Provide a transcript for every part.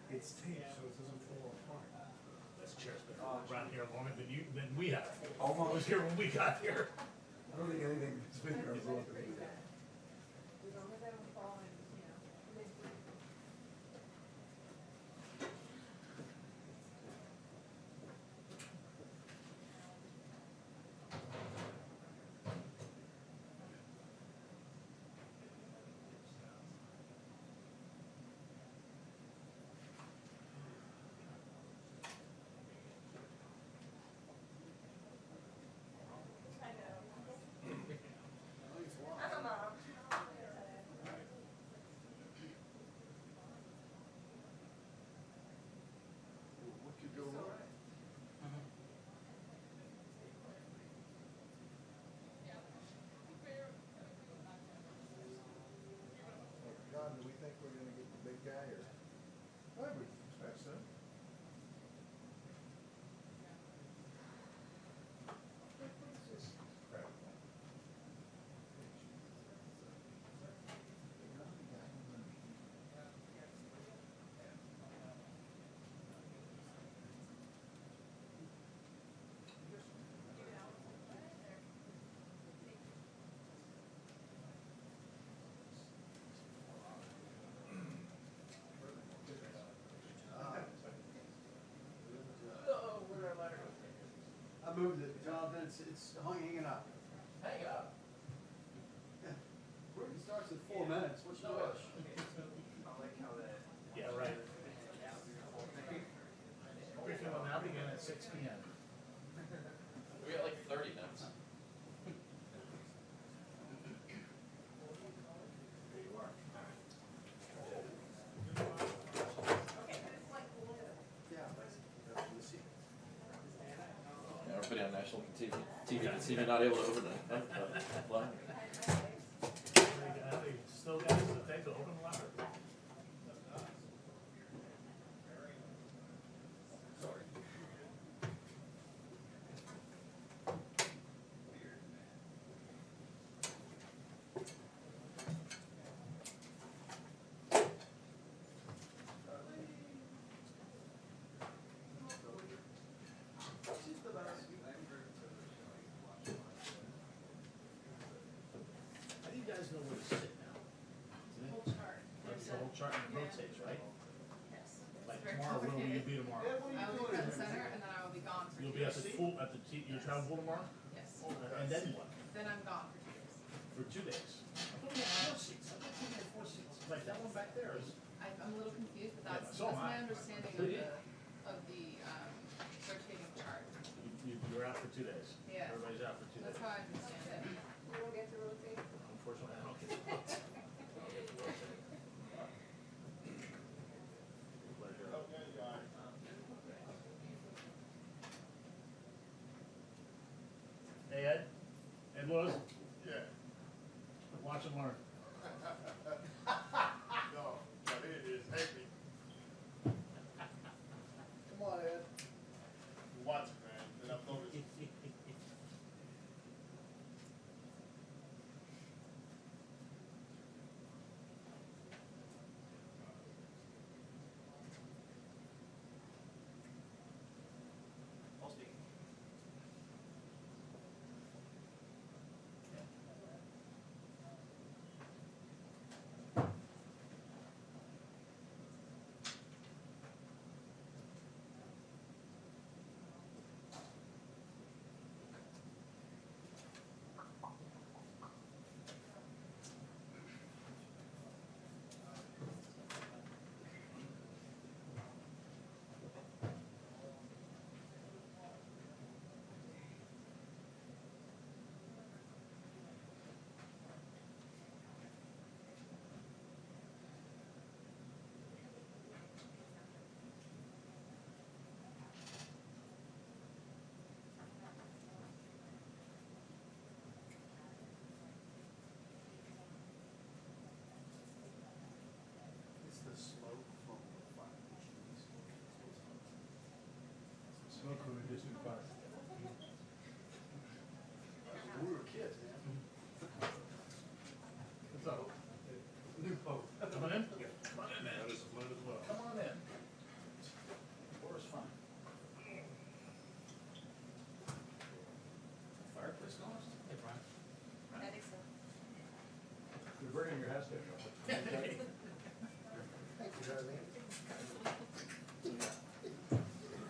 It's taped, so it doesn't fall apart. This chair's been around here longer than we have. Almost. I was here when we got here. I don't think anything that's been here is longer than that. As long as I don't fall in, mid. John, do we think we're gonna get the big guy or? I would expect so. I moved it, Jonathan, it's hanging up. Hang it up. It starts in 4 minutes, what's the rush? Yeah, right. Briefing will now begin at 6 p.m. We got like 30 minutes. Yeah, we're putting on national TV not able to open it. Line. They still got to take the open ladder. How do you guys know where to sit now? The whole chart. There's the whole chart and it rotates, right? Yes. Like tomorrow, where will you be tomorrow? Ed, what are I you will be doing? front and center, and then I will be gone for 2 You'll be at days. the pool, your travel pool tomorrow? Yes. And then what? Then I'm gone for 2 days. For 2 days? I thought we had 4 seats. I thought we had 4 seats. Like that one back there is. I'm a little confused, but that's, so am that's my I. understanding of the rotating chart. You're out for 2 days. Yes. Everybody's out for 2 days. That's how I understand it. You don't get to rotate? Unfortunately, I don't get to rotate. Hey, Ed? Ed Lewis? Yeah. Watch and learn. No, it is heavy. Come on, Ed. Watch it, man, and I've noticed. I'll speak. It's the smoke from the fire machines. Smoke from a distant fire. We were kids, man. What's up? New boat. Come on in? Come on in, man. Come on in. fantastic. Thank you, Darlene.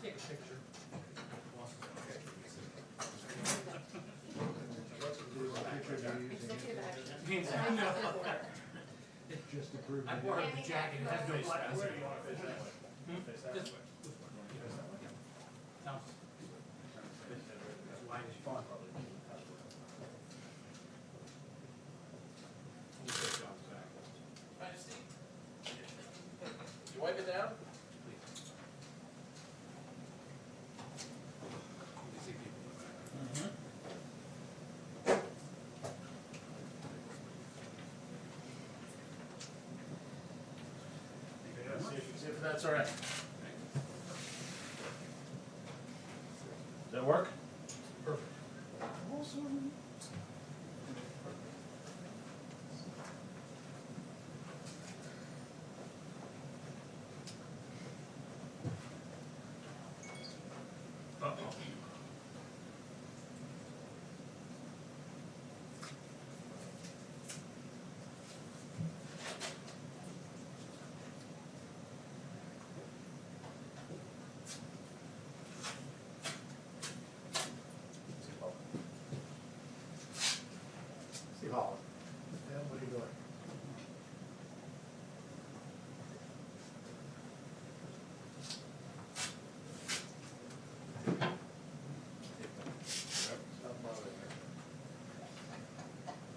Take a picture. What's the deal? What picture are you using? Executive action. Means- Executive order. Just to prove. I you borrowed did. the jacket, it has no buttons. Where do you want to face that way? Hmm? Face that This way. way. No. As wide as you want. You wipe it down? See if that's all right. Does that work? Perfect. Awesome. Uh-oh. Steve Holland. Yeah, what are you doing? Stop bothering me.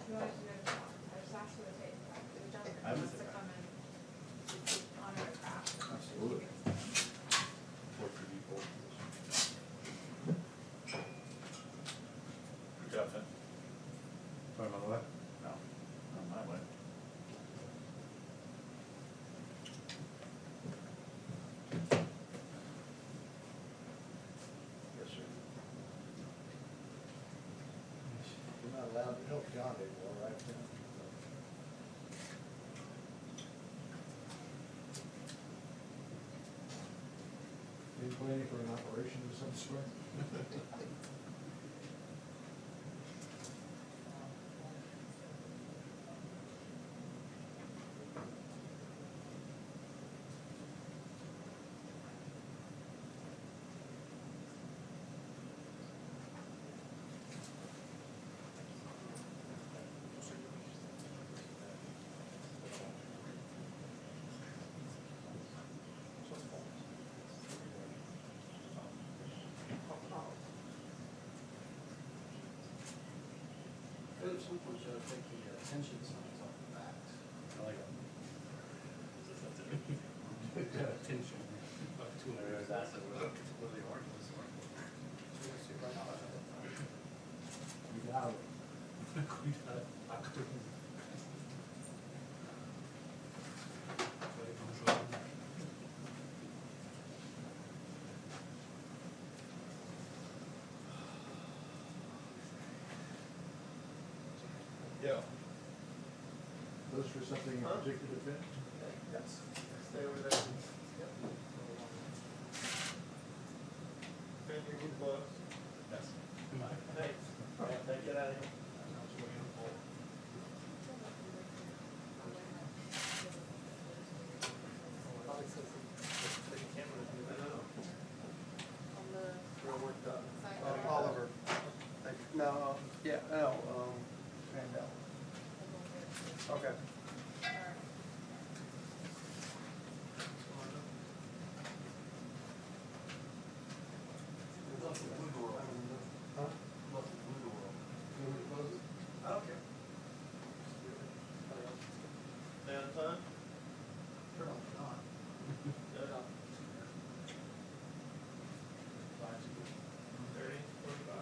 You wanted to know, I just asked for the tape, the gentleman I who was wants to there. come and honor the craft. Absolutely. Good job, Finn. Sorry about that. No, not my way. Yes, sir. You're not allowed to help John anymore, right, Tim? Are you planning for an operation of some sort? At some point, you ought to take the tension signs off the backs. I like it. Tension. About 2 minutes. That's really hard to listen. You got it. Cuidado. Actor. Yeah. Those for something in Huh? particular, Finn? Yes. Stay over there. Yep. Finn, your good gloves. Yes. Thanks. Thank you, out of here. On the Real worked up. side. Oliver. No, yeah, no, Mandel. Okay. Alright. Huh? You want me to close it? I don't care. Stay on time? Turn off the on. Good. 30, 45.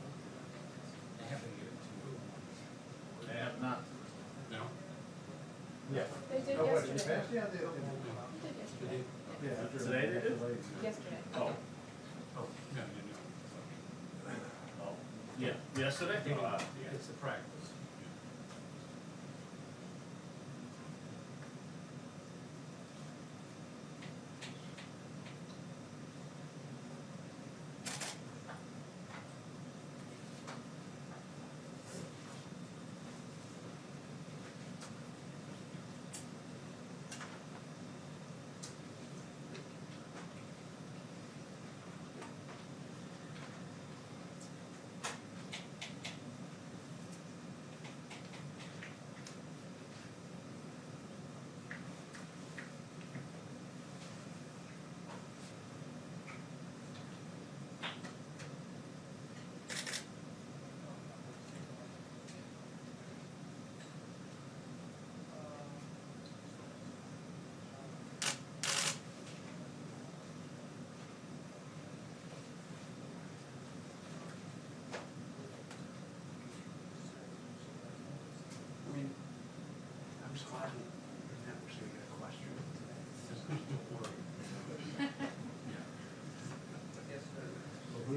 They haven't given it to you. They have not. No? Yeah. They did Oh, what, you yesterday. passed? Yeah, they did. They did yesterday. Yeah, after- Today they did? after late. Yesterday. Oh, Oh, no, you know. oh, yeah, yesterday? It's the practice.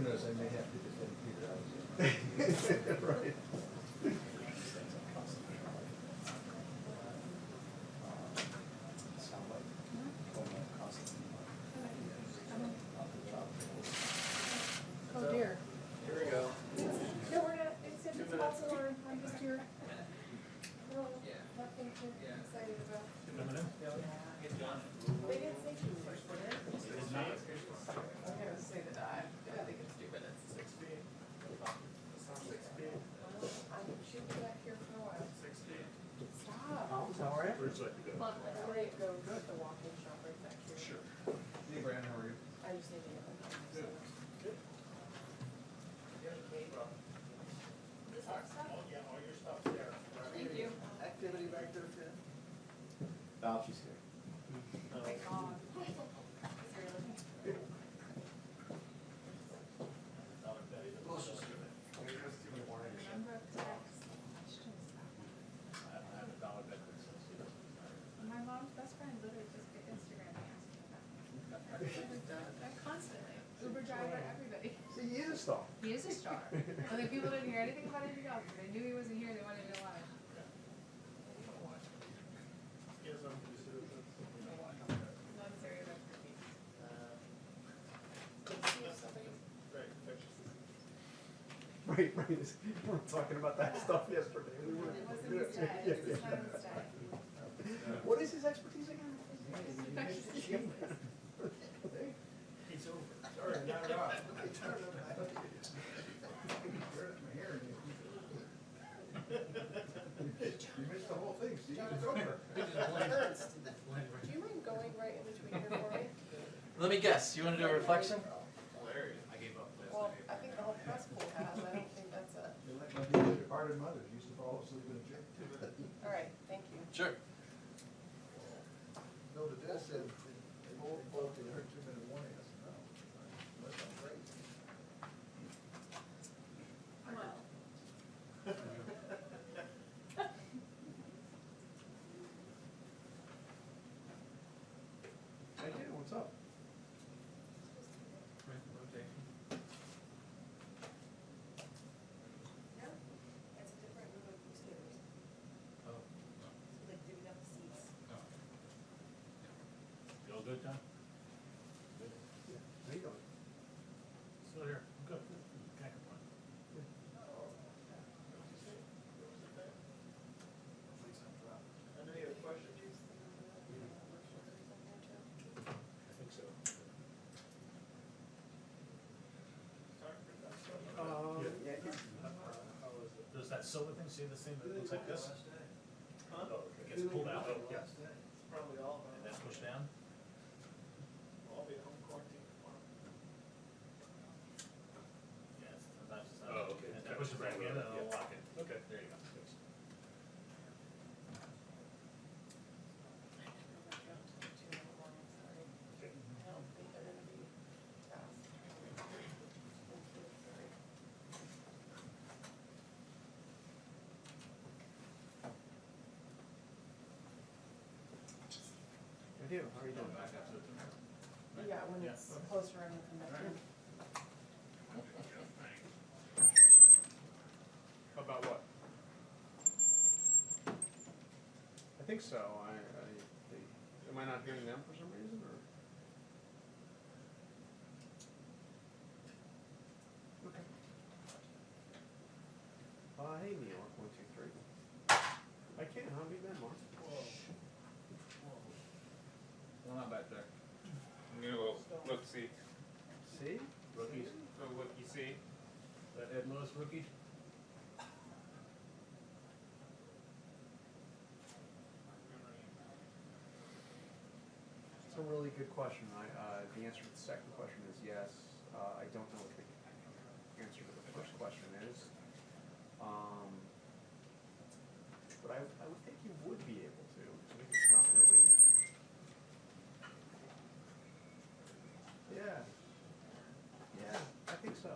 Who knows, I may have to defend Peter out. Right. Sound like constantly. Oh dear. Here we go. No, we're not, except it's also, I'm just here. No, nothing to be excited about. Coming in? They didn't say too much. I'm gonna say that I think it's 2 minutes. 6 feet. I'm shooting back here for a while. 6 feet. Stop. How are you? Where'd you like to go? Look, I'm ready to go to the walk-in shop right back here. Sure. Hey, Brandon, how are you? I just need to get my phone. This our stuff? Yeah, all your stuff's there. Thank you. Activity back there, Finn? Fauci's here. Thank God. Postal service. Number of texts, questions. I have a dollar bet that says he doesn't. My mom's best friend literally just get Instagram me asking about that. Constantly. Uber driver, everybody. See, he is a star. He is a star. And then people didn't hear anything about anything else. They knew he wasn't here, they wanted to know why. Not serious expertise. Right, right. We were talking about that stuff yesterday. We were. It wasn't his day, Yeah, it's his yeah. time to stay. What is his expertise again? Infectious disease. He's over. Sorry, not at all. You missed the whole thing, Steve, it's over. Do you mind going right in between here for me? Let me guess, you wanna do a reflection? I gave up last Well, night. I think the whole press pool has, I don't think that's it. You're like my departed mothers, used to fall asleep in a chair. All right, thank you. Sure. No, the desk said, they both heard 2-minute warning, I said, no, unless I'm crazy. Well. I do, what's up? No, it's a different room of computers. Oh. So like divvied up the seats. You all good, Tom? Yeah. How you doing? Still here. Good. Can't complain. Any other questions? I think so. Yeah. Does that silver thing, see this thing that looks like this? Huh? Oh, it gets pulled out, yeah, It's probably all of and them. then pushed down? I'll be at home quarantine tomorrow. Yeah, sometimes it's not. Oh, okay. And then push it back in and it'll lock it. Okay, there you go. Thanks. I don't think they're gonna be fast. I do, how are you doing? Yeah, when it's closer in the convention. About what? I think so, am I not hearing them for some reason, or? Okay. Hey, New York, 1, 2, 3. I can, how have you been, Mark? Well, not back there. New look, see. See? Rookies, So what you see? that Ed Lewis rookie? It's a really good question. The answer to the second question is yes. I don't know what the answer to the first question is. But I would think you would be able to. I think it's not really. Yeah. Yeah, I think so.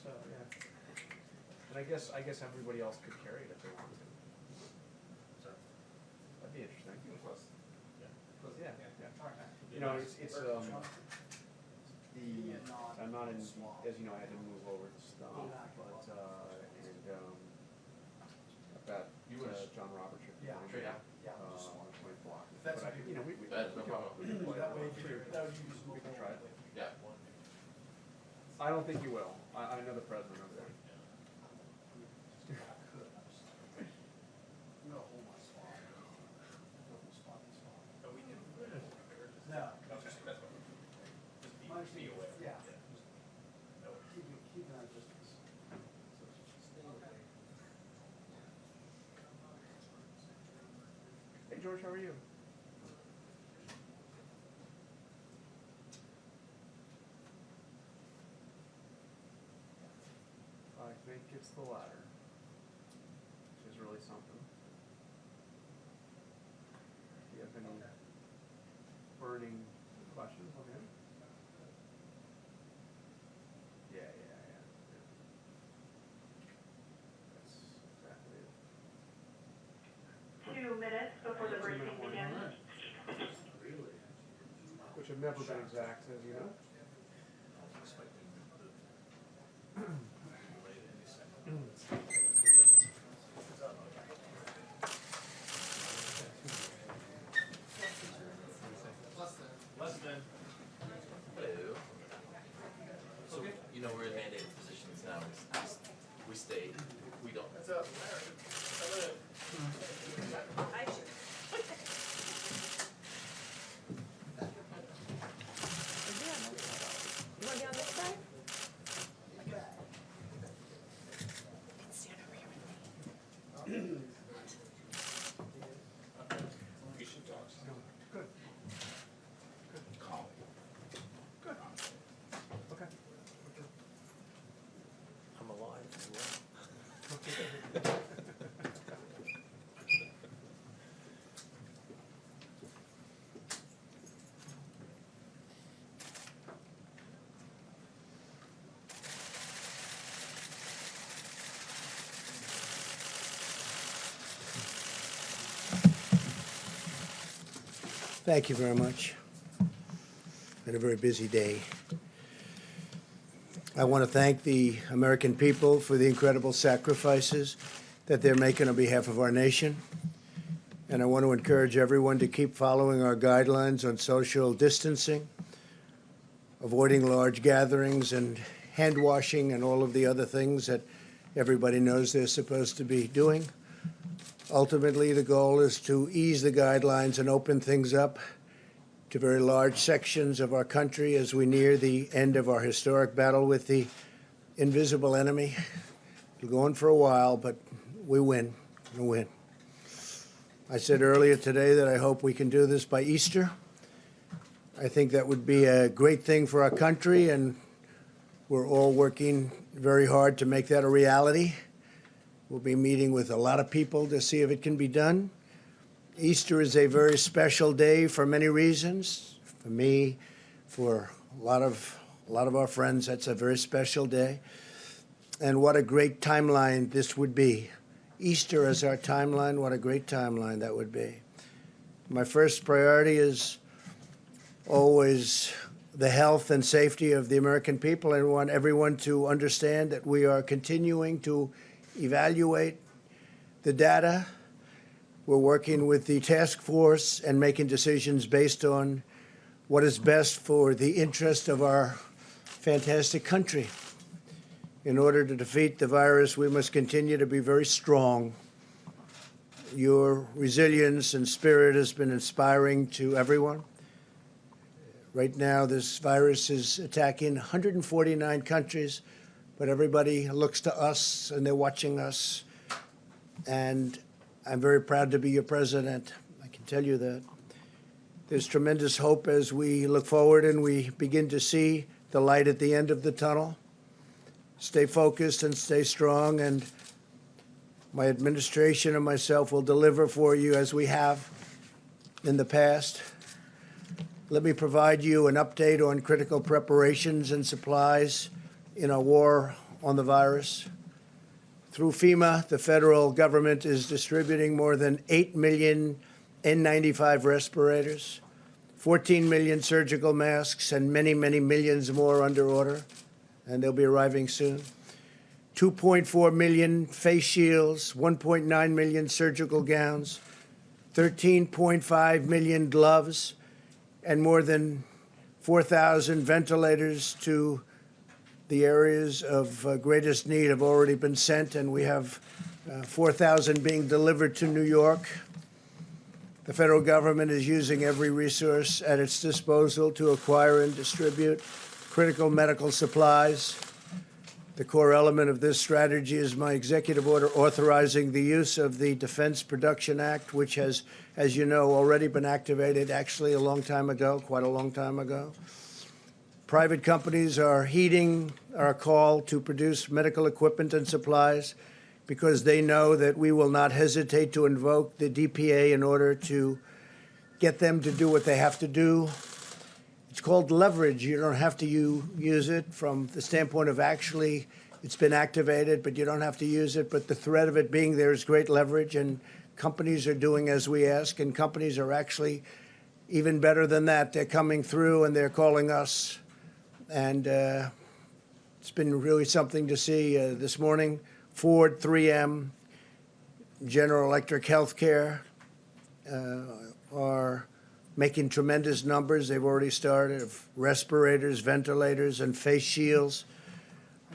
Yeah. And I guess everybody else could carry it if they wanted to. Sure. That'd be interesting. Yeah. Yeah. You know, it's I'm not not in, as you know, I had to move over the stuff, but, I've got, John Roberts. Yeah. Sure, yeah. On the 24th. That's But I, okay. you know, we That is no could- problem. we could play That way, around too. that would use We can try it. Yeah. I don't think you will. I know the president over there. I'm gonna hold my spot. But we can. No. My understanding, yeah. Keep an eye distance. Stay away. Hey, George, how are you? I think it's the latter, which is really something. Do you have any burning questions on him? Yeah. That's exactly it. 2 minutes before the briefing begins. Which have never been exact, as you know. Less than. Hello. So, you know, we're in mandated positions now, we stay, we don't. What's up, Larry? You wanna be on this side? Stand over here with me. We should talk. Good. Calm. Good. Okay. I'm alive as well. Thank you very much. Been a very busy day. I want to thank the American people for the incredible sacrifices that they're making on behalf of our nation. And I want to encourage everyone to keep following our guidelines on social distancing, avoiding large gatherings and hand washing and all of the other things that everybody knows they're supposed to be doing. Ultimately, the goal is to ease the guidelines and open things up to very large sections of our country as we near the end of our historic battle with the invisible enemy. It'll go on for a while, but we win. We'll win. I said earlier today that I hope we can do this by Easter. I think that would be a great thing for our country, and we're all working very hard to make that a reality. We'll be meeting with a lot of people to see if it can be done. Easter is a very special day for many reasons. For me, for a lot of our friends, that's a very special day. And what a great timeline this would be. Easter as our timeline, what a great timeline that would be. My first priority is always the health and safety of the American people. I want everyone to understand that we are continuing to evaluate the data. We're working with the task force and making decisions based on what is best for the interest of our fantastic country. In order to defeat the virus, we must continue to be very strong. Your resilience and spirit has been inspiring to everyone. Right now, this virus is attacking 149 countries, but everybody looks to us and they're watching us. And I'm very proud to be your president. I can tell you that. There's tremendous hope as we look forward and we begin to see the light at the end of the tunnel. Stay focused and stay strong, and my administration and myself will deliver for you as we have in the past. Let me provide you an update on critical preparations and supplies in our war on the virus. Through FEMA, the federal government is distributing more than 8 million N95 respirators, 14 million surgical masks, and many, many millions more under order and they'll be arriving soon. 2.4 million face shields, 1.9 million surgical gowns, 13.5 million gloves, and more than 4,000 ventilators to the areas of greatest need have already been sent, and we have 4,000 being delivered to New York. The federal government is using every resource at its disposal to acquire and distribute critical medical supplies. The core element of this strategy is my executive order authorizing the use of the Defense Production Act, which has, as you know, already been activated actually a long time ago, quite a long time ago. Private companies are heeding our call to produce medical equipment and supplies because they know that we will not hesitate to invoke the DPA in order to get them to do what they have to do. It's called leverage. You don't have to use it from the standpoint of actually it's been activated, but you don't have to use it. But the threat of it being there is great leverage, and companies are doing as we ask, and companies are actually even better than that. They're coming through, and they're calling us. And it's been really something to see. This morning, Ford, 3M, General Electric Healthcare are making tremendous numbers. They've already started of respirators, ventilators, and face shields.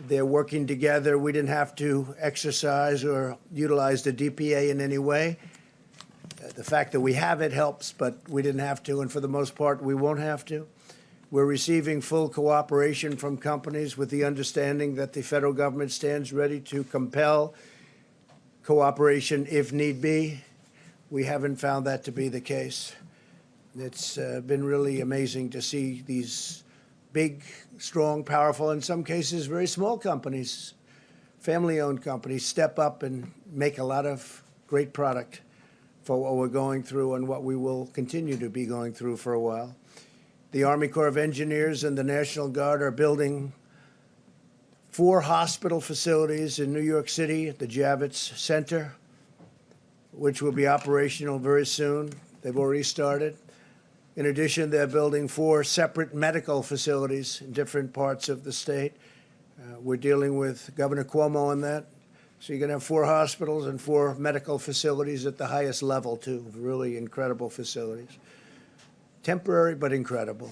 They're working together. We didn't have to exercise or utilize the DPA in any way. The fact that we have it helps, but we didn't have to, and for the most part, we won't have to. We're receiving full cooperation from companies with the understanding that the federal government stands ready to compel cooperation if need be. We haven't found that to be the case. It's been really amazing to see these big, strong, powerful, in some cases very small companies, family-owned companies, step up and make a lot of great product for what we're going through and what we will continue to be going through for a while. The Army Corps of Engineers and the National Guard are building 4 hospital facilities in New York City at the Javits Center, which will be operational very soon. They've already started. In addition, they're building 4 separate medical facilities in different parts of the state. We're dealing with Governor Cuomo on that. So you're going to have 4 hospitals and 4 medical facilities at the highest level, too. Really incredible facilities. Temporary, but incredible.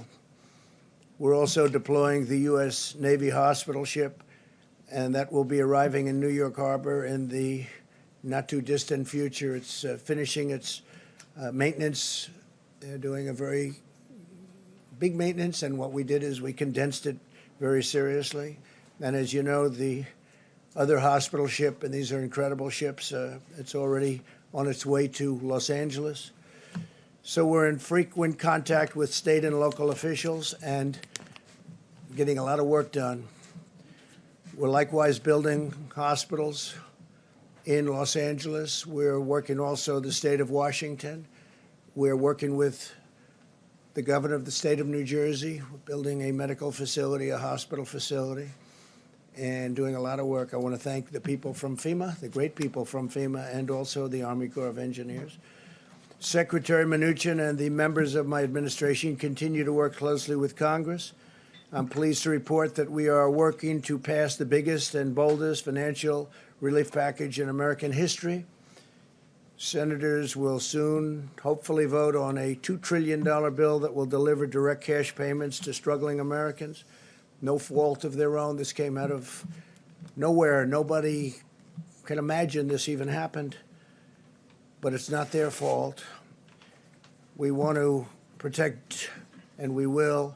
We're also deploying the U.S. Navy hospital ship, and that will be arriving in New York Harbor in the not-too-distant future. It's finishing its maintenance. They're doing a very big maintenance, and what we did is we condensed it very seriously. And as you know, the other hospital ship, and these are incredible ships, it's already on its way to Los Angeles. So we're in frequent contact with state and local officials and getting a lot of work done. We're likewise building hospitals in Los Angeles. We're working also the state of Washington. We're working with the governor of the state of New Jersey. We're building a medical facility, a hospital facility, and doing a lot of work. I want to thank the people from FEMA, the great people from FEMA, and also the Army Corps of Engineers. Secretary Mnuchin and the members of my administration continue to work closely with Congress. I'm pleased to report that we are working to pass the biggest and boldest financial relief package in American history. Senators will soon hopefully vote on a $2 trillion bill that will deliver direct cash payments to struggling Americans. No fault of their own. This came out of nowhere. Nobody can imagine this even happened. But it's not their fault. We want to protect, and we will,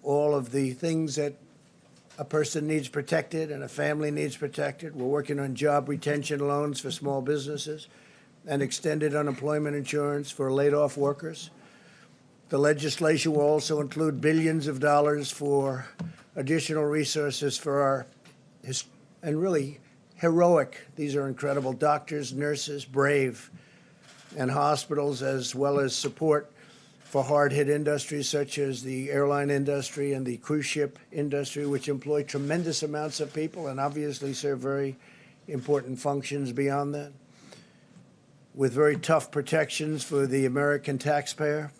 all of the things that a person needs protected and a family needs protected. We're working on job retention loans for small businesses and extended unemployment insurance for laid-off workers. The legislation will also include billions of dollars for additional resources for our, and really heroic, these are incredible, doctors, nurses, brave, and hospitals, as well as support for hard-hit industries such as the airline industry and the cruise ship industry, which employ tremendous amounts of people and obviously serve very important functions beyond that, with very tough protections for the American taxpayer.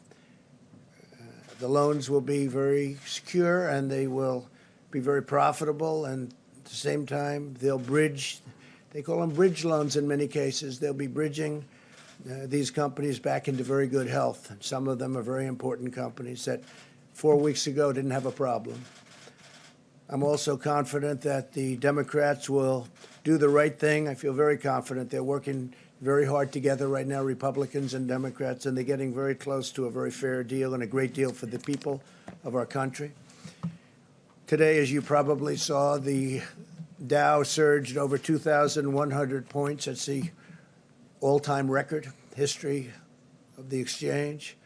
The loans will be very secure, and they will be very profitable, and at the same time, they'll bridge, they call them bridge loans in many cases. They'll be bridging these companies back into very good health. And some of them are very important companies that 4 weeks ago didn't have a problem. I'm also confident that the Democrats will do the right thing. I feel very confident. They're working very hard together right now, Republicans and Democrats, and they're getting very close to a very fair deal and a great deal for the people of our country. Today, as you probably saw, the Dow surged over 2,100 points. That's the all-time record history of the exchange.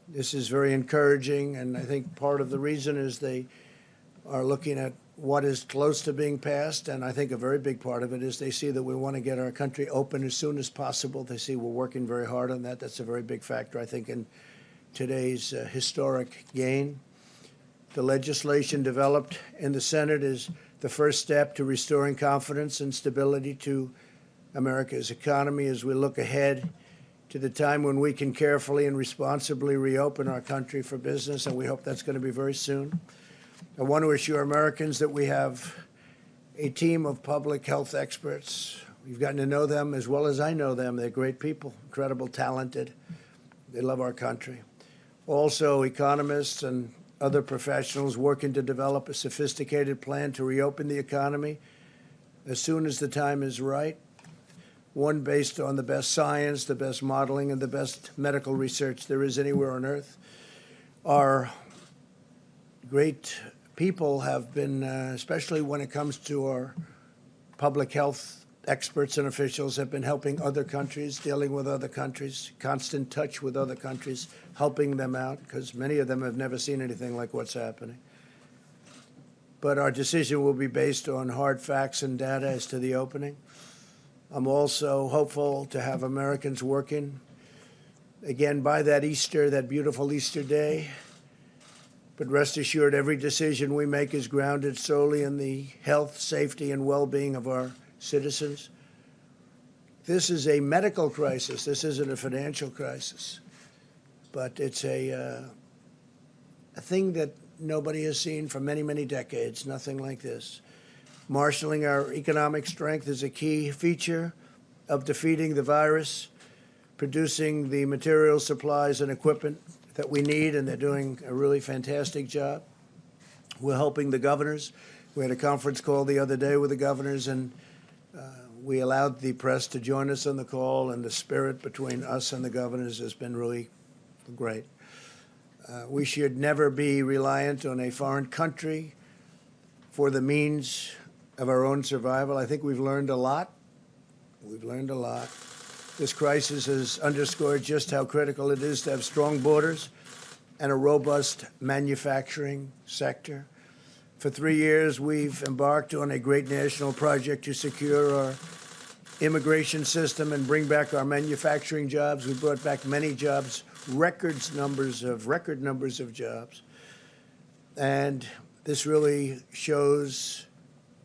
This is very encouraging, and I think part of the reason is they are looking at what is close to being passed, and I think a very big part of it is they see that we want to get our country open as soon as possible. They see we're working very hard on that. That's a very big factor, I think, in today's historic gain. The legislation developed in the Senate is the first step to restoring confidence and stability to America's economy as we look ahead to the time when we can carefully and responsibly reopen our country for business, and we hope that's going to be very soon. I want to assure Americans that we have a team of public health experts. We've gotten to know them as well as I know them. They're great people, incredible, talented. They love our country. Also, economists and other professionals working to develop a sophisticated plan to reopen the economy as soon as the time is right. One based on the best science, the best modeling, and the best medical research there is anywhere on earth. Our great people have been, especially when it comes to our public health experts and officials, have been helping other countries, dealing with other countries, constant touch with other countries, helping them out, because many of them have never seen anything like what's happening. But our decision will be based on hard facts and data as to the opening. I'm also hopeful to have Americans working, again, by that Easter, that beautiful Easter day. But rest assured, every decision we make is grounded solely in the health, safety, and well-being of our citizens. This is a medical crisis. This isn't a financial crisis. But it's a thing that nobody has seen for many, many decades, nothing like this. Marshaling our economic strength is a key feature of defeating the virus, producing the materials, supplies, and equipment that we need, and they're doing a really fantastic job. We're helping the governors. We had a conference call the other day with the governors, and we allowed the press to join us on the call, and the spirit between us and the governors has been really great. We should never be reliant on a foreign country for the means of our own survival. I think we've learned a lot. We've learned a lot. This crisis has underscored just how critical it is to have strong borders and a robust manufacturing sector. For 3 years, we've embarked on a great national project to secure our immigration system and bring back our manufacturing jobs. We brought back many jobs, record numbers of jobs. And this really shows,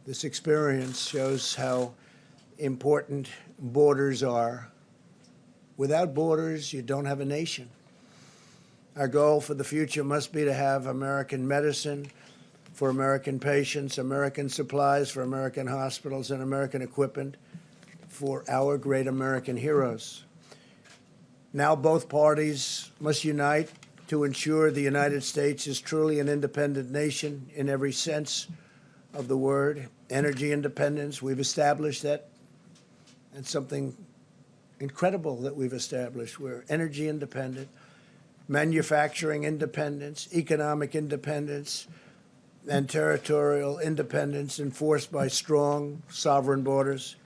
this experience shows how important borders are. Without borders, you don't have a nation. Our goal for the future must be to have American medicine for American patients, American supplies for American hospitals, and American equipment for our great American heroes. Now both parties must unite to ensure the United States is truly an independent nation in every sense of the word. Energy independence, we've established that. That's something incredible that we've established. We're energy independent, manufacturing independence, economic independence, and territorial independence enforced by strong sovereign borders.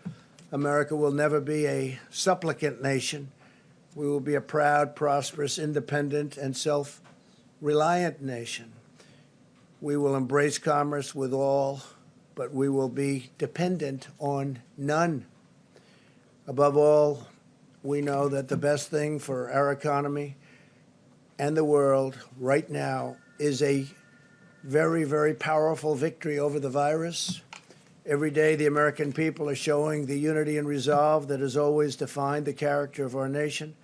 America will never be a supplicant nation. We will be a proud, prosperous, independent, and self-reliant nation. We will embrace commerce with all, but we will be dependent on none. Above all, we know that the best thing for our economy and the world right now is a very, very powerful victory over the virus. Every day, the American people are showing the unity and resolve that has always defined the character of our nation.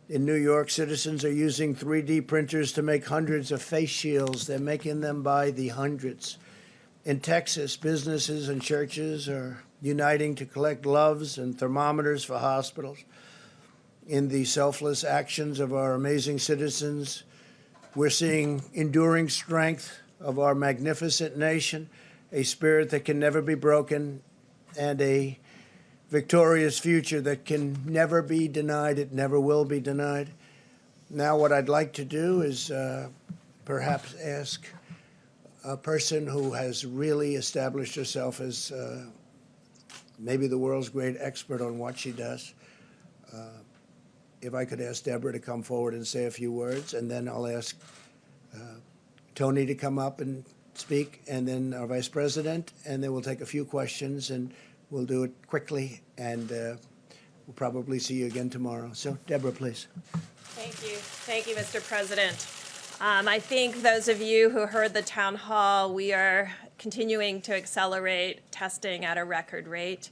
In New York, citizens are using 3D printers to make hundreds of face shields. They're making them by the hundreds. In Texas, businesses and churches are uniting to collect gloves and thermometers for hospitals. In the selfless actions of our amazing citizens, we're seeing enduring strength of our magnificent nation, a spirit that can never be broken, and a victorious future that can never be denied. It never will be denied. Now, what I'd like to do is perhaps ask a person who has really established herself as maybe the world's great expert on what she does. If I could ask Deborah to come forward and say a few words, and then I'll ask Tony to come up and speak, and then our Vice President, and then we'll take a few questions, and we'll do it quickly, and we'll probably see you again tomorrow. So, Deborah, please. Thank you. Thank you, Mr. President. I think those of you who heard the town hall, we are continuing to accelerate testing at a record rate.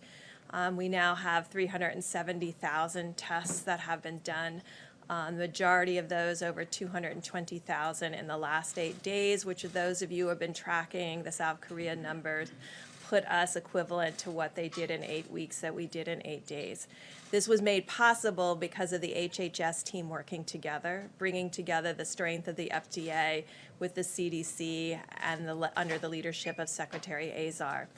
We now have 370,000 tests that have been done. The majority of those, over 220,000 in the last 8 days, which are those of you who have been tracking the South Korea numbers, put us equivalent to what they did in 8 weeks that we did in 8 days. This was made possible because of the HHS team working together, bringing together the strength of the FDA with the CDC and under the leadership of Secretary Azar.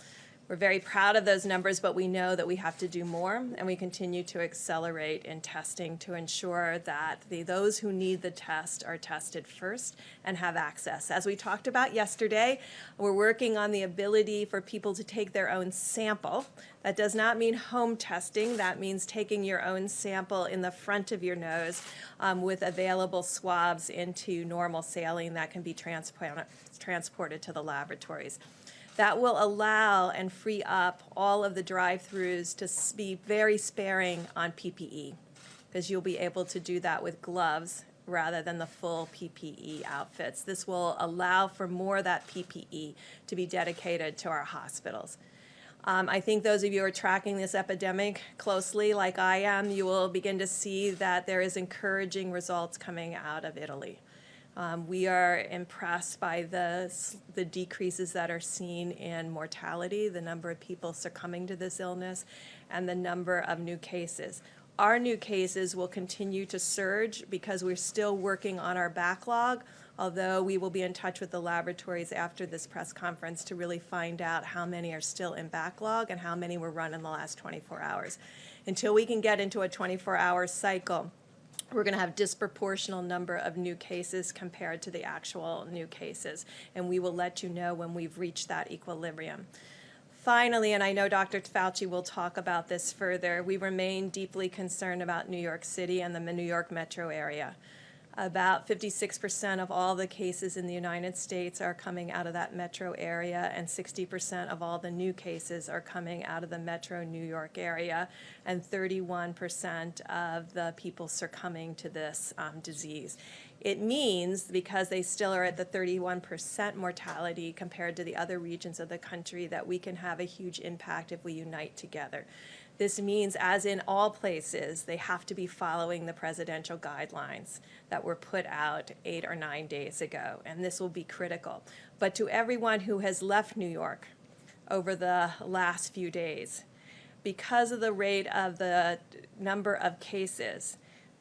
We're very proud of those numbers, but we know that we have to do more, and we continue to accelerate in testing to ensure that those who need the test are tested first and have access. As we talked about yesterday, we're working on the ability for people to take their own sample. That does not mean home testing. That means taking your own sample in the front of your nose with available swabs into normal saline that can be transported to the laboratories. That will allow and free up all of the drive-thrus to be very sparing on PPE, because you'll be able to do that with gloves rather than the full PPE outfits. This will allow for more of that PPE to be dedicated to our hospitals. I think those of you who are tracking this epidemic closely, like I am, you will begin to see that there is encouraging results coming out of Italy. We are impressed by the decreases that are seen in mortality, the number of people succumbing to this illness, and the number of new cases. Our new cases will continue to surge because we're still working on our backlog, although we will be in touch with the laboratories after this press conference to really find out how many are still in backlog and how many were run in the last 24 hours. Until we can get into a 24-hour cycle, we're going to have disproportional number of new cases compared to the actual new cases, and we will let you know when we've reached that equilibrium. Finally, and I know Dr. Fauci will talk about this further, we remain deeply concerned about New York City and the New York metro area. About 56% of all the cases in the United States are coming out of that metro area, and 60% of all the new cases are coming out of the metro New York area, and 31% of the people succumbing to this disease. It means, because they still are at the 31% mortality compared to the other regions of the country, that we can have a huge impact if we unite together. This means, as in all places, they have to be following the presidential guidelines that were put out 8 or 9 days ago, and this will be critical. But to everyone who has left New York over the last few days, because of the rate of the number of cases,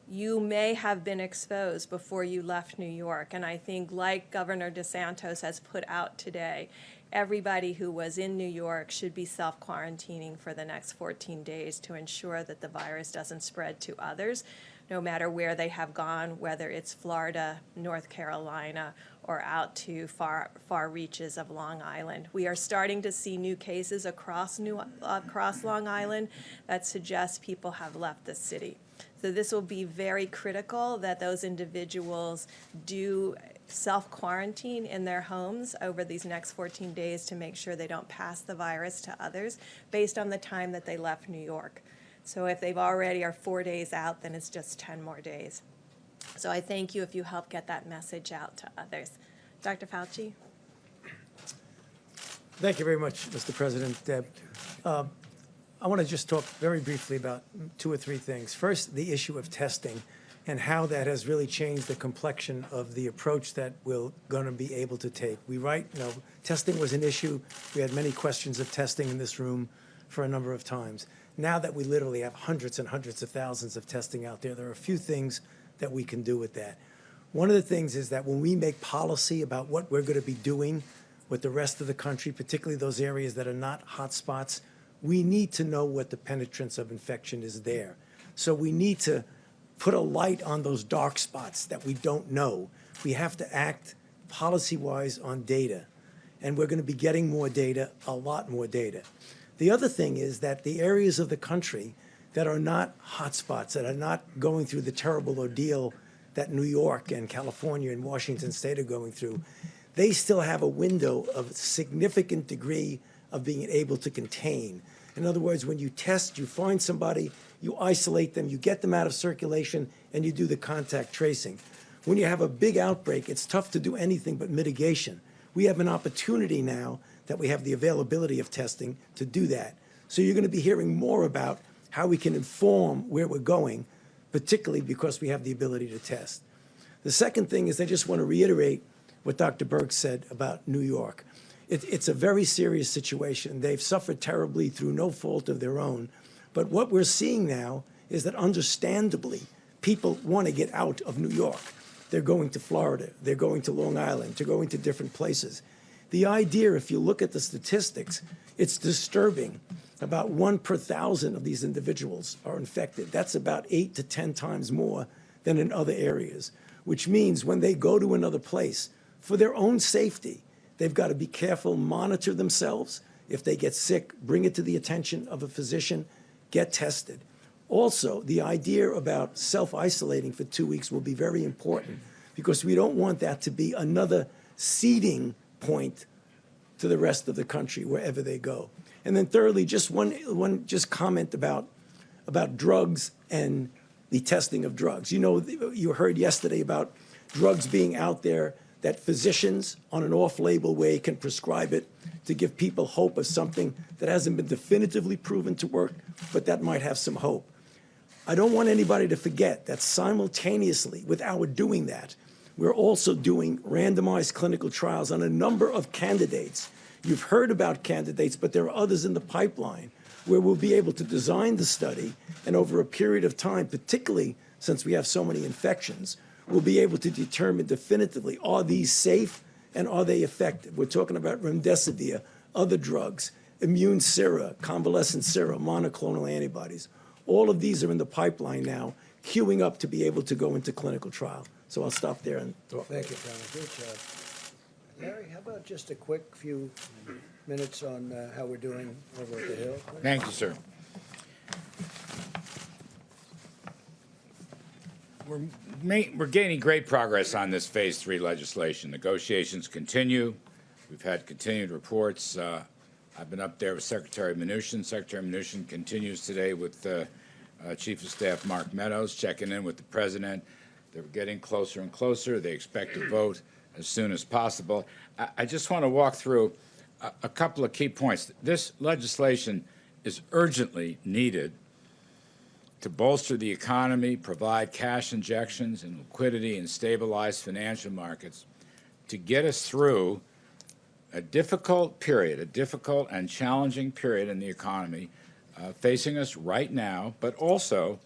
you may have been exposed before you left New York. And I think, like Governor DeSantis has put out today, everybody who was in New York should be self-quarantining for the next 14 days to ensure that the virus doesn't spread to others, no matter where they have gone, whether it's Florida, North Carolina, or out to far reaches of Long Island. We are starting to see new cases across Long Island that suggest people have left the city. So this will be very critical that those individuals do self-quarantine in their homes over these next 14 days to make sure they don't pass the virus to others based on the time that they left New York. So if they've already are 4 days out, then it's just 10 more days. So I thank you if you help get that message out to others. Dr. Fauci? Thank you very much, Mr. President. Deb. I want to just talk very briefly about 2 or 3 things. First, the issue of testing. and how that has really changed the complexion of the approach that we're going to be able to take. Testing was an issue. We had many questions of testing in this room for a number of times. Now that we literally have hundreds and hundreds of thousands of testing out there, there are a few things that we can do with that. One of the things is that when we make policy about what we're going to be doing with the rest of the country, particularly those areas that are not hot spots, we need to know what the penetrance of infection is there. So we need to put a light on those dark spots that we don't know. We have to act policy-wise on data, and we're going to be getting more data, a lot more data. The other thing is that the areas of the country that are not hotspots, that are not going through the terrible ordeal that New York and California and Washington State are going through, they still have a window of significant degree of being able to contain. In other words, when you test, you find somebody, you isolate them, you get them out of circulation, and you do the contact tracing. When you have a big outbreak, it's tough to do anything but mitigation. We have an opportunity now that we have the availability of testing to do that. So you're going to be hearing more about how we can inform where we're going, particularly because we have the ability to test. The second thing is I just want to reiterate what Dr. Birx said about New York. It's a very serious situation. They've suffered terribly through no fault of their own. But what we're seeing now is that understandably, people want to get out of New York. They're going to Florida. They're going to Long Island. They're going to different places. The idea, if you look at the statistics, it's disturbing. About 1 per 1,000 of these individuals are infected. That's about 8 to 10 times more than in other areas, which means when they go to another place, for their own safety, they've got to be careful, monitor themselves. If they get sick, bring it to the attention of a physician, get tested. Also, the idea about self-isolating for 2 weeks will be very important because we don't want that to be another seeding point to the rest of the country wherever they go. And then thirdly, just one comment about drugs and the testing of drugs. You know, you heard yesterday about drugs being out there that physicians on an off-label way can prescribe it to give people hope of something that hasn't been definitively proven to work, but that might have some hope. I don't want anybody to forget that simultaneously with our doing that, we're also doing randomized clinical trials on a number of candidates. You've heard about candidates, but there are others in the pipeline where we'll be able to design the study, and over a period of time, particularly since we have so many infections, we'll be able to determine definitively, are these safe and are they effective? We're talking about remdesivir, other drugs, immune sera, convalescent sera, monoclonal antibodies. All of these are in the pipeline now, queuing up to be able to go into clinical trial. So I'll stop there and talk. Thank you, Tom. Good job. Larry, how about just a quick few minutes on how we're doing over at the Hill? Thank you, sir. We're gaining great progress on this Phase 3 legislation. Negotiations continue. We've had continued reports. I've been up there with Secretary Mnuchin. Secretary Mnuchin continues today with Chief of Staff Mark Meadows, checking in with the President. They're getting closer and closer. They expect to vote as soon as possible. I just want to walk through a couple of key points. This legislation is urgently needed to bolster the economy, provide cash injections and liquidity, and stabilize financial markets to get us through a difficult period, a difficult and challenging period in the economy facing us right now, but also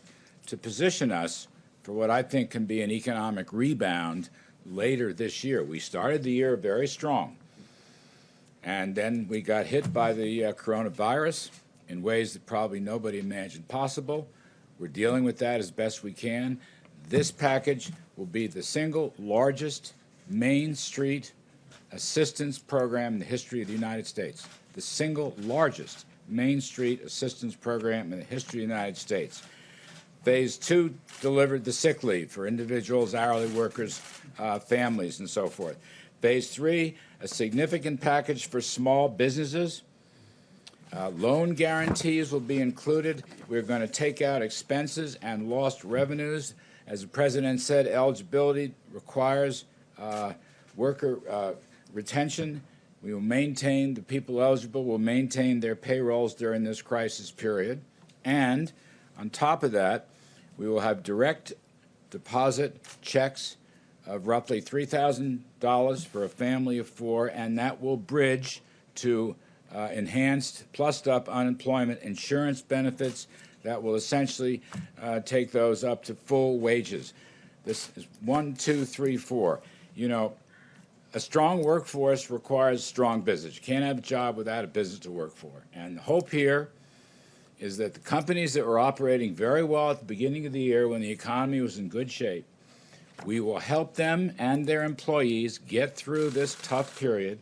to position us for what I think can be an economic rebound later this year. We started the year very strong, and then we got hit by the coronavirus in ways that probably nobody imagined possible. We're dealing with that as best we can. This package will be the single largest Main Street assistance program in the history of the United States. The single largest Main Street assistance program in the history of the United States. Phase 2 delivered the sick leave for individuals, hourly workers, families, and so forth. Phase 3, a significant package for small businesses. Loan guarantees will be included. We're going to take out expenses and lost revenues. As the President said, eligibility requires worker retention. We will maintain, the people eligible will maintain their payrolls during this crisis period. And on top of that, we will have direct deposit checks of roughly $3,000 for a family of four, and that will bridge to enhanced, plussed up unemployment insurance benefits that will essentially take those up to full wages. This is 1, 2, 3, 4. You know, a strong workforce requires strong business. You can't have a job without a business to work for. And the hope here is that the companies that were operating very well at the beginning of the year when the economy was in good shape, we will help them and their employees get through this tough period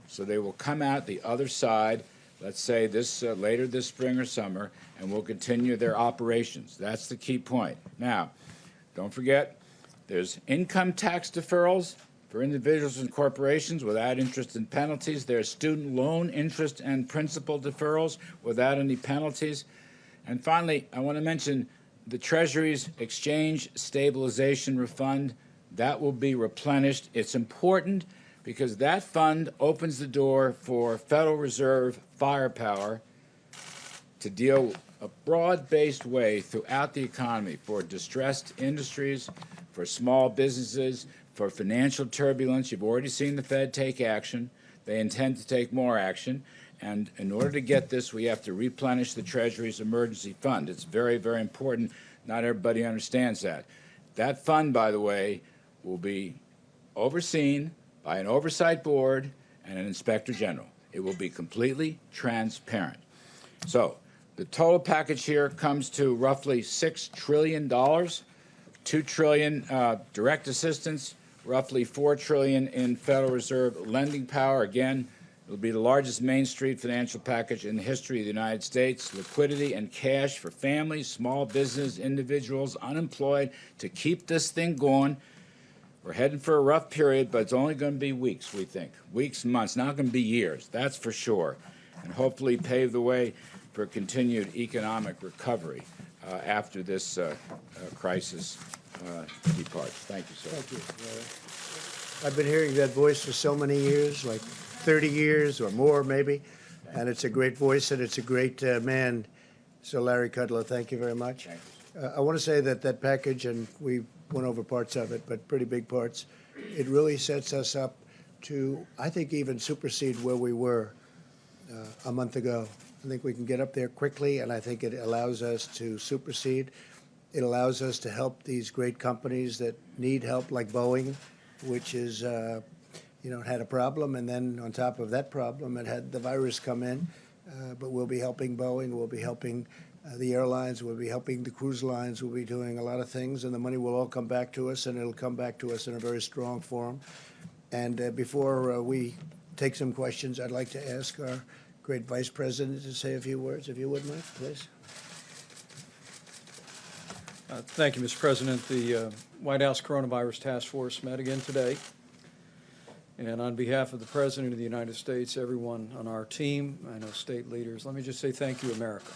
so they will come out the other side, let's say this later this spring or summer, and will continue their operations. That's the key point. Now, don't forget, there's income tax deferrals for individuals and corporations without interest and penalties. There's student loan interest and principal deferrals without any penalties. And finally, I want to mention the Treasury's Exchange Stabilization Fund. That will be replenished. It's important because that fund opens the door for Federal Reserve firepower to deal a broad-based way throughout the economy for distressed industries, for small businesses, for financial turbulence. You've already seen the Fed take action. They intend to take more action. And in order to get this, we have to replenish the Treasury's emergency fund. It's very, very important. Not everybody understands that. That fund, by the way, will be overseen by an oversight board and an inspector general. It will be completely transparent. So the total package here comes to roughly $6 trillion, $2 trillion direct assistance, roughly $4 trillion in Federal Reserve lending power. Again, it will be the largest Main Street financial package in the history of the United States. Liquidity and cash for families, small business, individuals, unemployed, to keep this thing going. We're heading for a rough period, but it's only going to be weeks, we think. Weeks, months, not going to be years, that's for sure. And hopefully pave the way for continued economic recovery after this crisis departs. Thank you, sir. Thank you. I've been hearing that voice for so many years, like 30 years or more maybe, and it's a great voice and it's a great man. So Larry Kudlow, thank you very much. I want to say that that package, and we went over parts of it, but pretty big parts, it really sets us up to, I think, even supersede where we were a month ago. I think we can get up there quickly, and I think it allows us to supersede. It allows us to help these great companies that need help, like Boeing, which is, had a problem, and then on top of that problem, it had the virus come in. But we'll be helping Boeing, we'll be helping the airlines, we'll be helping the cruise lines, we'll be doing a lot of things, and the money will all come back to us, and it'll come back to us in a very strong form. And before we take some questions, I'd like to ask our great Vice President to say a few words, if you would, Mike, please. Thank you, Mr. President. The White House Coronavirus Task Force met again today. And on behalf of the President of the United States, everyone on our team, I know state leaders, let me just say thank you, America.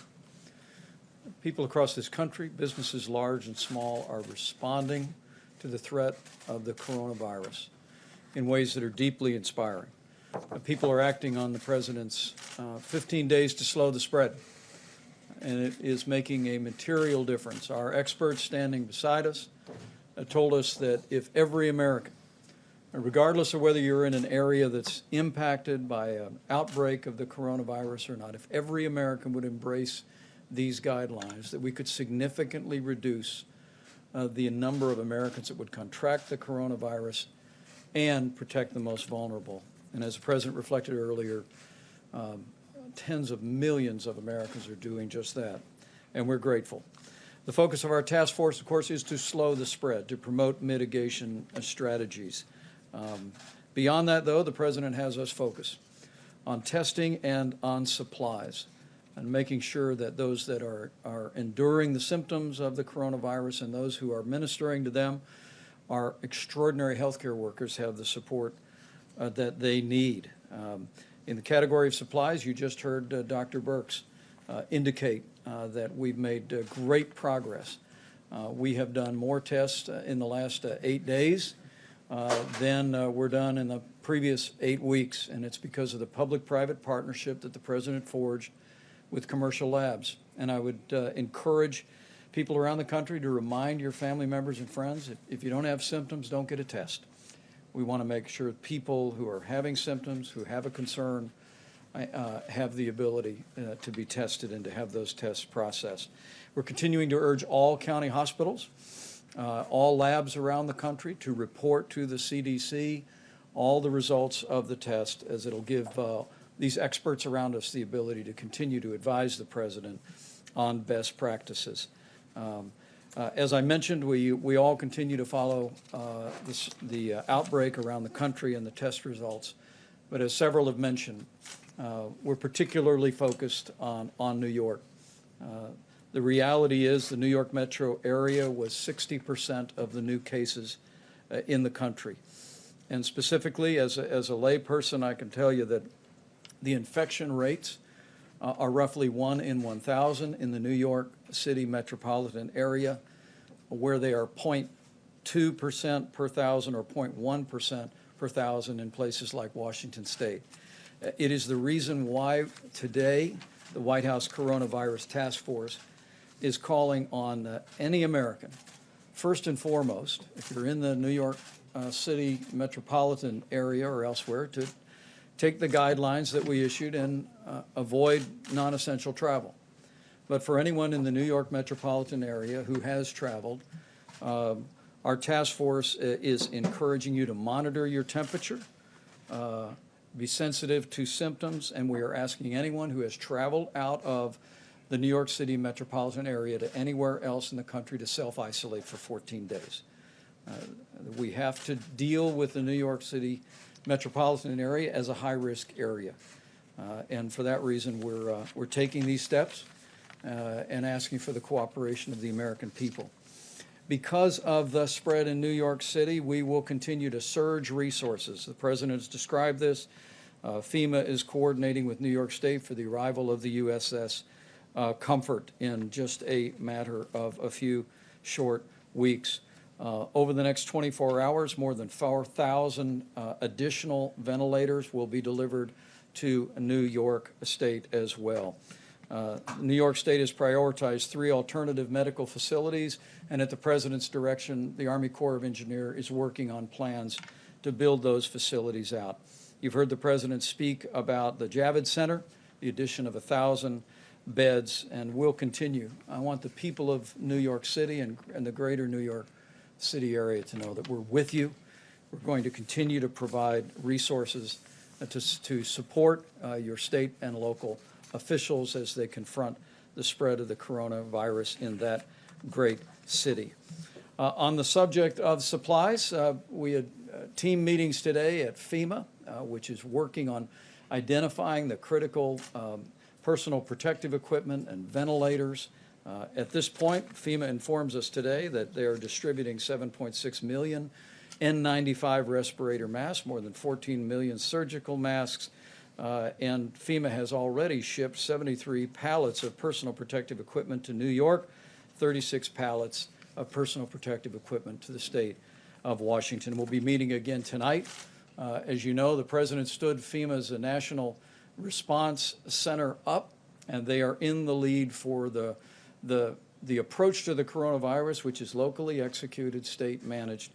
People across this country, businesses large and small, are responding to the threat of the coronavirus in ways that are deeply inspiring. People are acting on the President's 15 days to slow the spread, and it is making a material difference. Our experts standing beside us told us that if every American, regardless of whether you're in an area that's impacted by an outbreak of the coronavirus or not, if every American would embrace these guidelines, that we could significantly reduce the number of Americans that would contract the coronavirus and protect the most vulnerable. And as the President reflected earlier, tens of millions of Americans are doing just that, and we're grateful. The focus of our task force, of course, is to slow the spread, to promote mitigation strategies. Beyond that, though, the President has us focus on testing and on supplies, and making sure that those that are enduring the symptoms of the coronavirus and those who are ministering to them, our extraordinary healthcare workers, have the support that they need. In the category of supplies, you just heard Dr. Birx indicate that we've made great progress. We have done more tests in the last 8 days than were done in the previous 8 weeks, and it's because of the public-private partnership that the President forged with commercial labs. And I would encourage people around the country to remind your family members and friends, if you don't have symptoms, don't get a test. We want to make sure people who are having symptoms, who have a concern, have the ability to be tested and to have those tests processed. We're continuing to urge all county hospitals, all labs around the country to report to the CDC all the results of the test, as it'll give these experts around us the ability to continue to advise the president on best practices. As I mentioned, we all continue to follow the outbreak around the country and the test results. But as several have mentioned, we're particularly focused on New York. The reality is the New York metro area was 60% of the new cases in the country. And specifically, as a lay person, I can tell you that the infection rates are roughly 1 in 1,000 in the New York City metropolitan area, where they are 0.2% per thousand or 0.1% per thousand in places like Washington State. It is the reason why today the White House Coronavirus Task Force is calling on any American, first and foremost, if you're in the New York City metropolitan area or elsewhere, to take the guidelines that we issued and avoid non-essential travel. But for anyone in the New York metropolitan area who has traveled, our task force is encouraging you to monitor your temperature, be sensitive to symptoms, and we are asking anyone who has traveled out of the New York City metropolitan area to anywhere else in the country to self-isolate for 14 days. We have to deal with the New York City metropolitan area as a high-risk area. And for that reason, we're taking these steps and asking for the cooperation of the American people. Because of the spread in New York City, we will continue to surge resources. The President has described this. FEMA is coordinating with New York State for the arrival of the USS Comfort in just a matter of a few short weeks. Over the next 24 hours, more than 4,000 additional ventilators will be delivered to New York State as well. New York State has prioritized 3 alternative medical facilities, and at the President's direction, the Army Corps of Engineers is working on plans to build those facilities out. You've heard the President speak about the Javits Center, the addition of 1,000 beds, and we'll continue. I want the people of New York City and the greater New York City area to know that we're with you. We're going to continue to provide resources to support your state and local officials as they confront the spread of the coronavirus in that great city. On the subject of supplies, we had team meetings today at FEMA, which is working on identifying the critical personal protective equipment and ventilators. At this point, FEMA informs us today that they are distributing 7.6 million N95 respirator masks, more than 14 million surgical masks, and FEMA has already shipped 73 pallets of personal protective equipment to New York, 36 pallets of personal protective equipment to the state of Washington. We'll be meeting again tonight. As you know, the President stood FEMA's National Response Center up, and they are in the lead for the approach to the coronavirus, which is locally executed, state managed,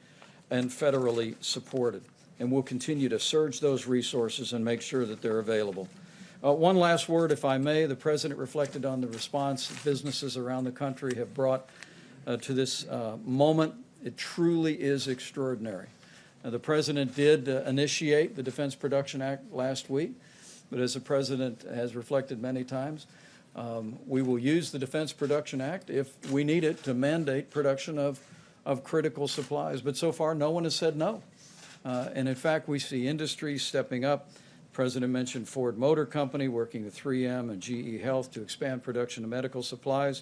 and federally supported. And we'll continue to surge those resources and make sure that they're available. One last word, if I may. The President reflected on the response businesses around the country have brought to this moment. It truly is extraordinary. The President did initiate the Defense Production Act last week, but as the President has reflected many times, we will use the Defense Production Act if we need it to mandate production of critical supplies. But so far, no one has said no. And in fact, we see industries stepping up. The President mentioned Ford Motor Company working with 3M and GE Health to expand production of medical supplies.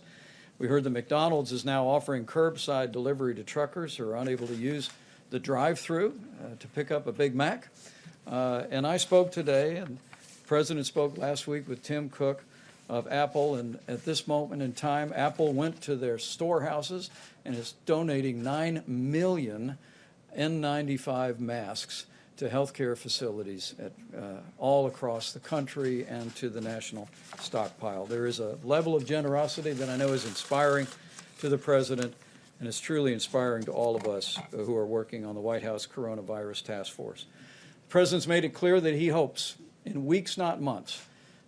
We heard that McDonald's is now offering curbside delivery to truckers who are unable to use the drive-through to pick up a Big Mac. And I spoke today, and the President spoke last week with Tim Cook of Apple, and at this moment in time, Apple went to their storehouses and is donating 9 million N95 masks to healthcare facilities all across the country and to the national stockpile. There is a level of generosity that I know is inspiring to the President, and it's truly inspiring to all of us who are working on the White House Coronavirus Task Force. The President's made it clear that he hopes, in weeks, not months,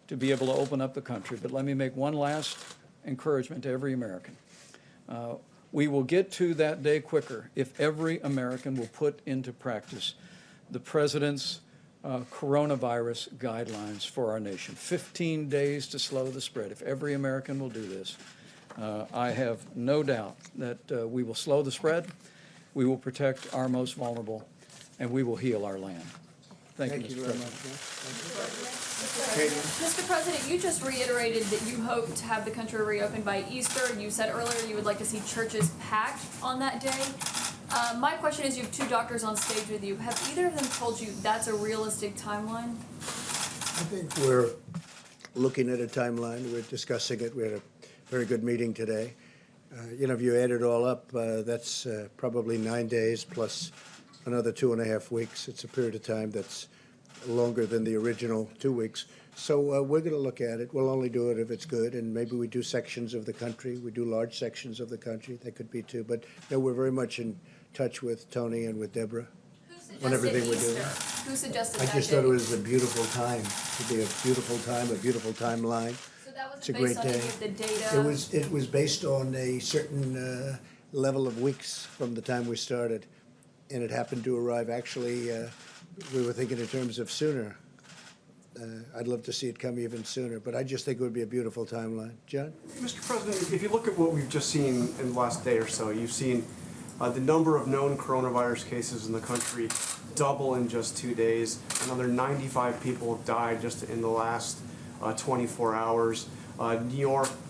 to be able to open up the country. But let me make one last encouragement to every American. We will get to that day quicker if every American will put into practice the President's coronavirus guidelines for our nation. 15 days to slow the spread. If every American will do this, I have no doubt that we will slow the spread, we will protect our most vulnerable, and we will heal our land. Thank you, Mr. President. Mr. President, you just reiterated that you hope to have the country reopened by Easter. You said earlier you would like to see churches packed on that day. My question is, you have two doctors on stage with you. Have either of them told you that's a realistic timeline? I think we're looking at a timeline. We're discussing it. We had a very good meeting today. If you add it all up, that's probably 9 days plus another 2.5 weeks. It's a period of time that's longer than the original 2 weeks. So we're going to look at it. We'll only do it if it's good, and maybe we do sections of the country. We do large sections of the country. That could be too. But we're very much in touch with Tony and with Deborah on everything we're doing. Who suggested I that just day? thought it was a beautiful time. To be a beautiful time, a beautiful timeline. So that was It's a based great on day. any of the data? It was based on a certain level of weeks from the time we started, and it happened to arrive. Actually, we were thinking in terms of sooner. I'd love to see it come even sooner, but I just think it would be a beautiful timeline. John? Mr. President, if you look at what we've just seen in the last day or so, you've seen the number of known coronavirus cases in the country double in just 2 days. Another 95 people have died just in the last 24 hours. New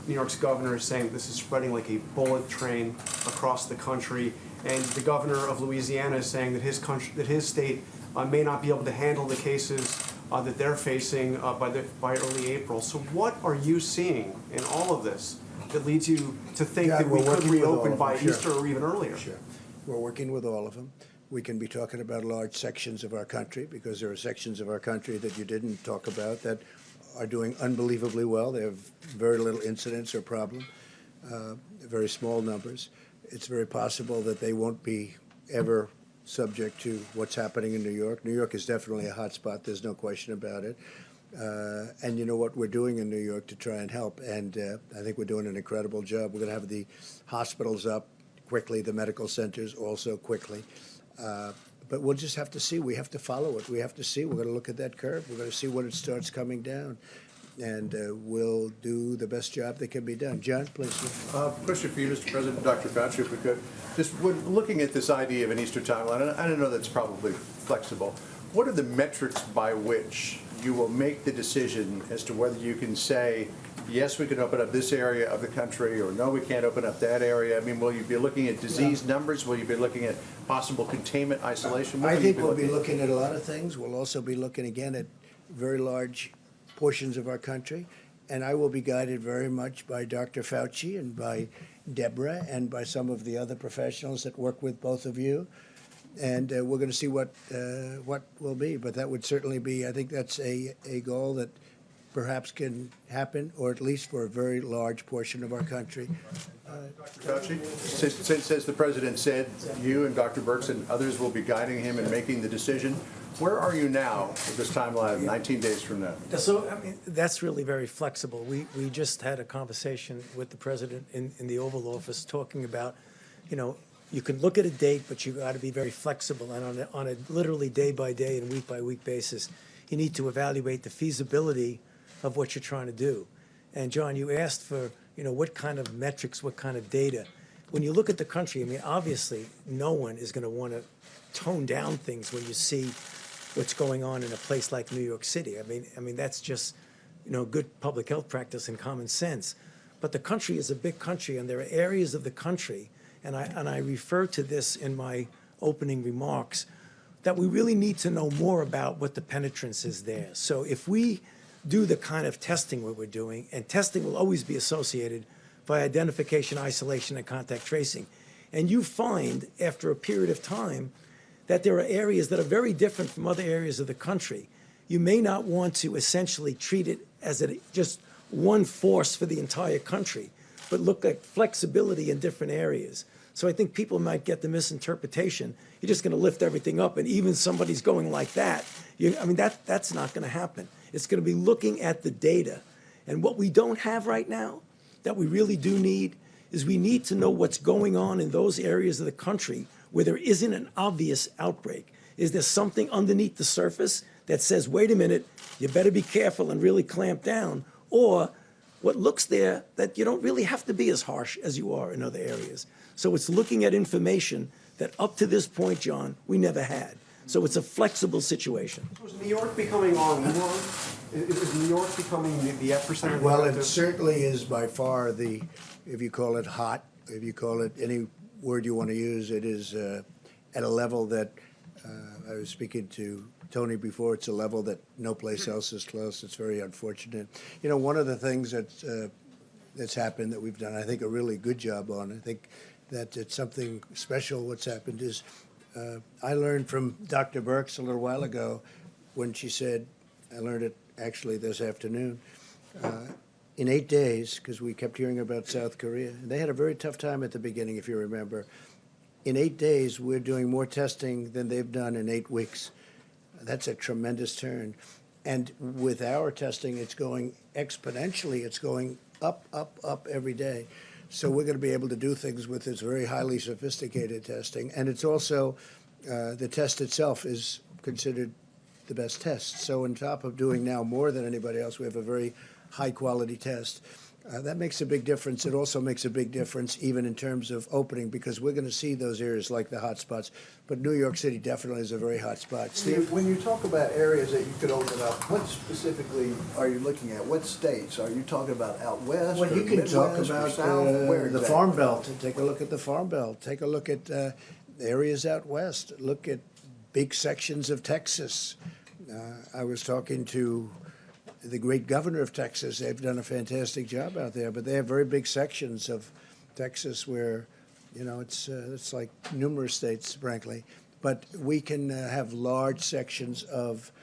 York's governor is saying this is spreading like a bullet train across the country, and the governor of Louisiana is saying that his state may not be able to handle the cases that they're facing by early April. So what are you seeing in all of this that leads you to think that we could reopen by Easter or even earlier? Sure. We're working with all of them. We can be talking about large sections of our country because there are sections of our country that you didn't talk about that are doing unbelievably well. They have very little incidence or problem, very small numbers. It's very possible that they won't be ever subject to what's happening in New York. New York is definitely a hot spot. There's no question about it. And you know what we're doing in New York to try and help. And I think we're doing an incredible job. We're going to have the hospitals up quickly, the medical centers also quickly. But we'll just have to see. We have to follow it. We have to see. We're going to look at that curve. We're going to see when it starts coming down. And we'll do the best job that can be done. John, please. Question for you, Mr. President, Dr. Fauci, if we could. Just when looking at this idea of an Easter timeline, and I don't know that's probably flexible, what are the metrics by which you will make the decision as to whether you can say, yes, we can open up this area of the country, or no, we can't open up that area? I mean, will you be looking at disease numbers? Will you be looking at possible containment, isolation? I think we'll be looking at a lot of things. We'll also be looking again at very large portions of our country, and I will be guided very much by Dr. Fauci and by Deborah and by some of the other professionals that work with both of you, and we're going to see what will be. But that would certainly be, I think that's a goal that perhaps can happen, or at least for a very large portion of our country. Dr. Fauci, since, as the President said, you and Dr. Birx and others will be guiding him in making the decision, where are you now with this timeline of 19 days from now? So, I mean, that's really very flexible. We just had a conversation with the President in the Oval Office talking about, you can look at a date, but you got to be very flexible. And on a literally day-by-day and week-by-week basis, you need to evaluate the feasibility of what you're trying to do. And, John, you asked for, what kind of metrics, what kind of data. When you look at the country, I mean, obviously, no one is going to want to tone down things when you see what's going on in a place like New York City. I mean that's just, good public health practice and common sense. But the country is a big country, and there are areas of the country, and I refer to this in my opening remarks, that we really need to know more about what the penetrance is there. So if we do the kind of testing what we're doing, and testing will always be associated by identification, isolation, and contact tracing, and you find after a period of time that there are areas that are very different from other areas of the country, you may not want to essentially treat it as just one force for the entire country. but look at flexibility in different areas. So I think people might get the misinterpretation. You're just going to lift everything up, and even somebody's going like that. That's not going to happen. It's going to be looking at the data. And what we don't have right now, that we really do need, is we need to know what's going on in those areas of the country where there isn't an obvious outbreak. Is there something underneath the surface that says, wait a minute, you better be careful and really clamp down? Or what looks there that you don't really have to be as harsh as you are in other areas. So it's looking at information that up to this point, John, we never had. So it's a flexible situation. So is New York becoming R1? Is New York becoming the epicenter? Well, it certainly is by far the, if you call it hot, if you call it any word you want to use, it is at a level that, I was speaking to Tony before, it's a level that no place else is close. It's very unfortunate. You know, one of the things that's happened that we've done, I think, a really good job on, I think that it's something special what's happened is, I learned from Dr. Birx a little while ago when she said, I learned it actually this afternoon, in 8 days, because we kept hearing about South Korea, and they had a very tough time at the beginning, if you remember. In 8 days, we're doing more testing than they've done in 8 weeks. That's a tremendous turn. And with our testing, it's going exponentially. It's going up, up, up every day. So we're going to be able to do things with this very highly sophisticated testing. And it's also, the test itself is considered the best test. So on top of doing now more than anybody else, we have a very high-quality test. That makes a big difference. It also makes a big difference even in terms of opening, because we're going to see those areas like the hot spots. But New York City definitely is a very hot spot. Steve? When you talk about areas that you could open up, what specifically are you looking at? What states? Are you talking about out west? Well, or you can Midwest talk or about South? Where the exactly? Farm Belt. Take a look at the Farm Belt. Take a look at areas out west. Look at big sections of Texas. I was talking to the great governor of Texas. They've done a fantastic job out there, but they have very big sections of Texas where, you know, it's like numerous states, frankly. But we can have large sections of,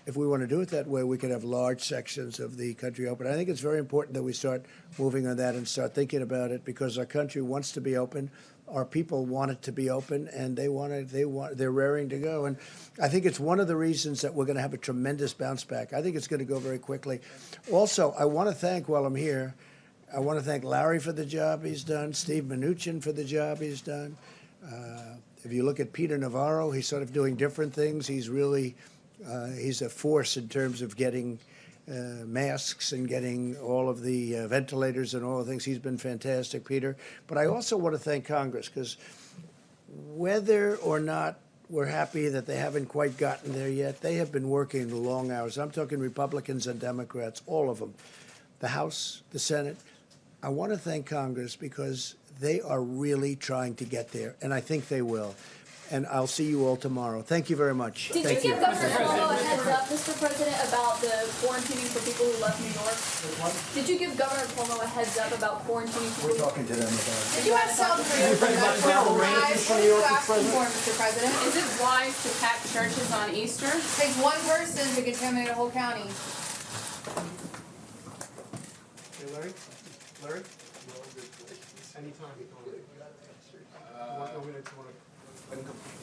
if we want to do it that way, we can have large sections of the country open. I think it's very important that we start moving on that and start thinking about it, because our country wants to be open. Our people want it to be open, and they're raring to go. And I think it's one of the reasons that we're going to have a tremendous bounce back. I think it's going to go very quickly. Also, I want to thank, while I'm here, I want to thank Larry for the job he's done, Steve Mnuchin for the job he's done. If you look at Peter Navarro, he's sort of doing different things. He's really, he's a force in terms of getting masks and getting all of the ventilators and all the things. He's been fantastic, Peter. But I also want to thank Congress, because whether or not we're happy that they haven't quite gotten there yet, they have been working long hours. I'm talking Republicans and Democrats, all of them. The House, the Senate. I want to thank Congress because they are really trying to get there, and I think they will. And I'll see you all tomorrow. Thank you very much. Did you give Governor Cuomo a heads up, Mr. President, about the quarantining for people who left New York? Did you give Governor Cuomo a heads up about quarantining people? We're talking to them about it. Did you ask South Korea for that? What are you asking for, Mr. President? Is it wise to pack churches on Easter? It takes one person to contaminate a whole county. Hey, Larry? Larry? Anytime you want to.